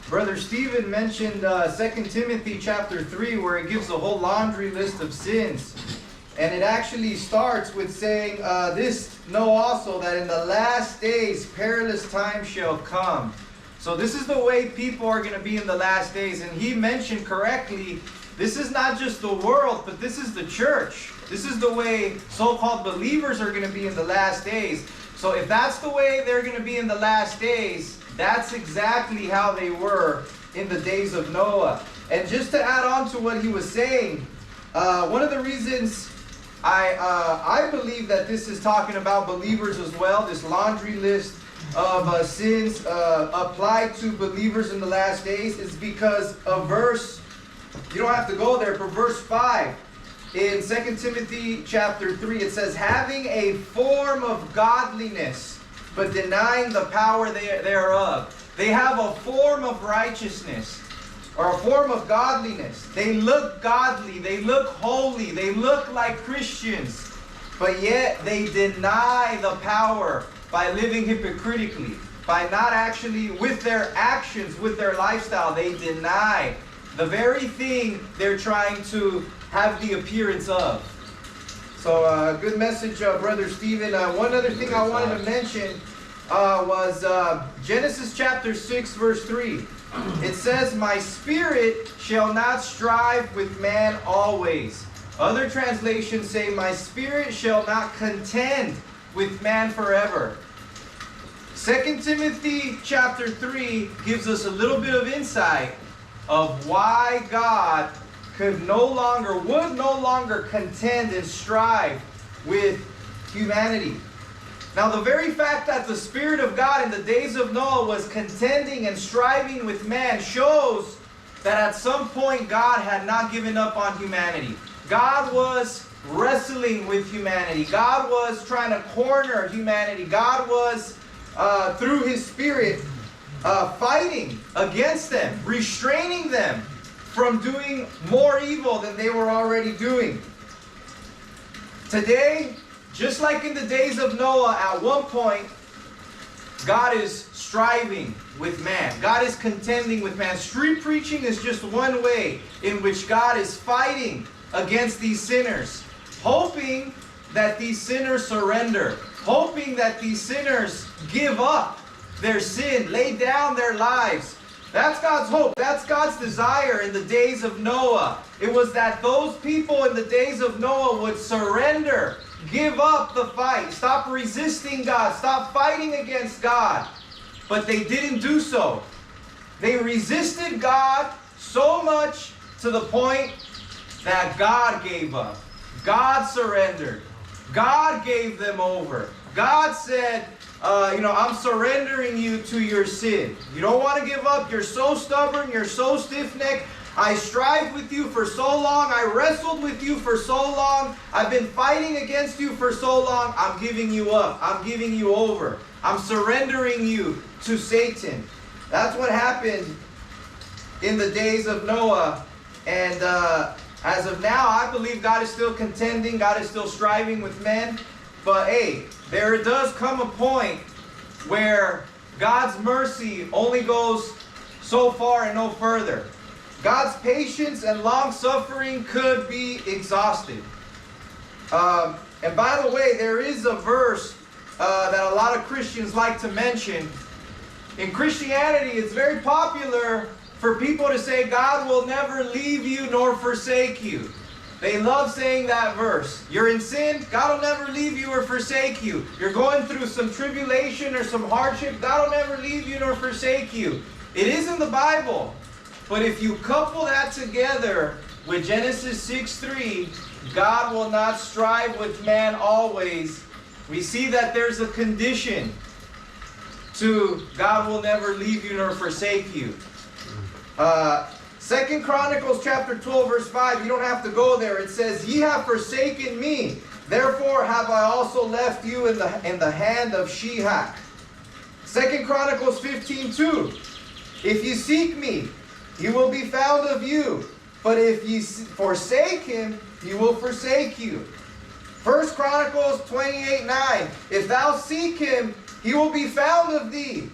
Brother Stephen mentioned 2 Timothy chapter 3, where it gives a whole laundry list of sins. And it actually starts with saying, this know also that in the last days perilous times shall come. So this is the way people are going to be in the last days. And he mentioned correctly, this is not just the world, but this is the church. This is the way so-called believers are going to be in the last days. So if that's the way they're going to be in the last days, that's exactly how they were in the days of Noah. And just to add on to what he was saying, one of the reasons I believe that this is talking about believers as well, this laundry list of sins applied to believers in the last days, is because of verse, you don't have to go there, but verse 5 in 2 Timothy chapter 3, it says, having a form of godliness, but denying the power thereof. They have a form of righteousness, or a form of godliness. They look godly, they look holy, they look like Christians, but yet they deny the power by living hypocritically, by not actually, with their actions, with their lifestyle, they deny the very thing they're trying to have the appearance of. So good message, Brother Stephen. One other thing I wanted to mention was Genesis chapter 6 verse 3. It says, my spirit shall not strive with man always. Other translations say, my spirit shall not contend with man forever. 2 Timothy chapter 3 gives us a little bit of insight of why God would no longer contend and strive with humanity. Now, the very fact that the Spirit of God in the days of Noah was contending and striving with man shows that at some point God had not given up on humanity. God was wrestling with humanity. God was trying to corner humanity. God was, through His Spirit, fighting against them, restraining them from doing more evil than they were already doing. Today, just like in the days of Noah, at one point, God is striving with man. God is contending with man. Street preaching is just one way in which God is fighting against these sinners, hoping that these sinners surrender, hoping that these sinners give up their sin, lay down their lives. That's God's hope. That's God's desire in the days of Noah. It was that those people in the days of Noah would surrender, give up the fight, stop resisting God, stop fighting against God. But they didn't do so. They resisted God so much to the point that God gave up. God surrendered. God gave them over. God said, I'm surrendering you to your sin. You don't want to give up. You're so stubborn. You're so stiff-necked. I strived with you for so long. I wrestled with you for so long. I've been fighting against you for so long. I'm giving you up. I'm giving you over. I'm surrendering you to Satan. That's what happened in the days of Noah. And as of now, I believe God is still contending. God is still striving with men. But hey, there does come a point where God's mercy only goes so far and no further. God's patience and long-suffering could be exhausted. And by the way, there is a verse that a lot of Christians like to mention. In Christianity, it's very popular for people to say, God will never leave you nor forsake you. They love saying that verse. You're in sin, God will never leave you or forsake you. You're going through some tribulation or some hardship, God will never leave you nor forsake you. It is in the Bible. But if you couple that together with Genesis 6:3, God will not strive with man always, we see that there's a condition to God will never leave you nor forsake you. 2 Chronicles chapter 12 verse 5, you don't have to go there. It says, ye have forsaken me, therefore have I also left you in the hand of Shihak. 2 Chronicles 15:2, if you seek me, he will be found of you. But if ye forsake him, he will forsake you. 1 Chronicles 28:9, if thou seek him, he will be found of thee.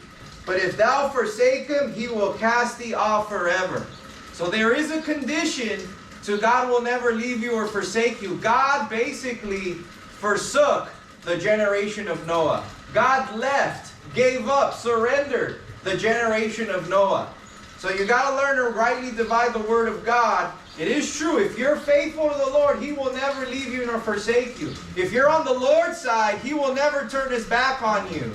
But if thou forsake him, he will cast thee off forever. So there is a condition to God will never leave you or forsake you. God basically forsook the generation of Noah. God left, gave up, surrendered the generation of Noah. So you got to learn to rightly divide the word of God. It is true, if you're faithful to the Lord, he will never leave you nor forsake you. If you're on the Lord's side, he will never turn his back on you.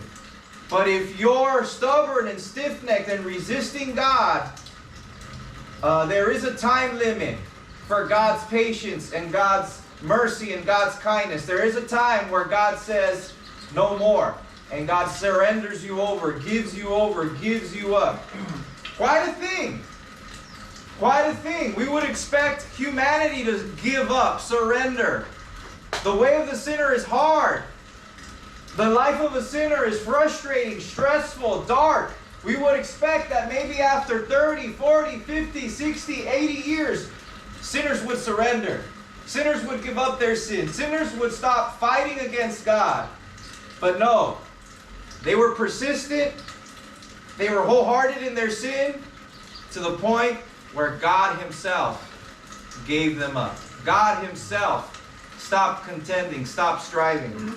But if you're stubborn and stiff-necked and resisting God, there is a time limit for God's patience and God's mercy and God's kindness. There is a time where God says, no more. And God surrenders you over, gives you up. Quite a thing. Quite a thing. We would expect humanity to give up, surrender. The way of the sinner is hard. The life of a sinner is frustrating, stressful, dark. We would expect that maybe after 30, 40, 50, 60, 80 years, sinners would surrender. Sinners would give up their sin. Sinners would stop fighting against God. But no, they were persistent. They were wholehearted in their sin to the point where God himself gave them up. God himself stopped contending, stopped striving.